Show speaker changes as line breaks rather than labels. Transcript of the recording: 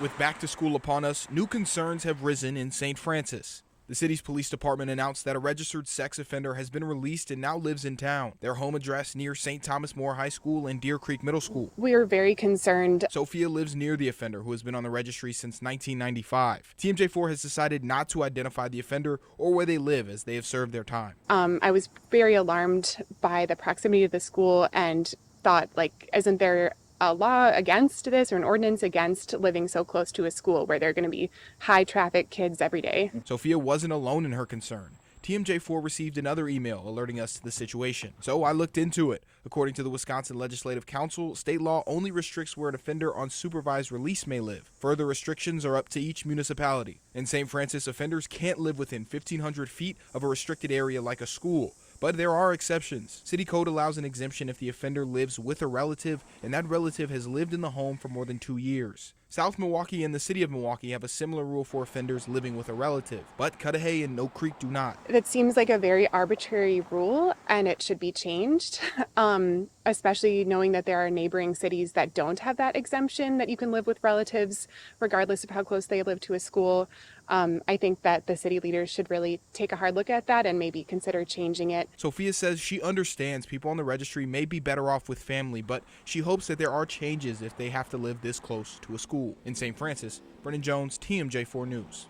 With back to school upon us, new concerns have risen in St. Francis. The city's police department announced that a registered sex offender has been released and now lives in town. Their home address near St. Thomas More High School and Deer Creek Middle School.
We are very concerned.
Sophia lives near the offender, who has been on the registry since 1995. TMJ4 has decided not to identify the offender or where they live, as they have served their time.
I was very alarmed by the proximity of the school and thought, isn't there a law against this or an ordinance against living so close to a school where there are going to be high traffic kids every day?
Sophia wasn't alone in her concern. TMJ4 received another email alerting us to the situation, so I looked into it. According to the Wisconsin Legislative Council, state law only restricts where an offender on supervised release may live. Further restrictions are up to each municipality. In St. Francis, offenders can't live within 1,500 feet of a restricted area like a school. But there are exceptions. City code allows an exemption if the offender lives with a relative and that relative has lived in the home for more than 2 years. South Milwaukee and the city of Milwaukee have a similar rule for offenders living with a relative, but Cudahy and Oak Creek do not.
That seems like a very arbitrary rule, and it should be changed, especially knowing that there are neighboring cities that don't have that exemption, that you can live with relatives regardless of how close they live to a school. I think that the city leaders should really take a hard look at that and maybe consider changing it.
Sophia says she understands people on the registry may be better off with family, but she hopes that there are changes if they have to live this close to a school. In St. Francis, Brennan Jones, TMJ4 News.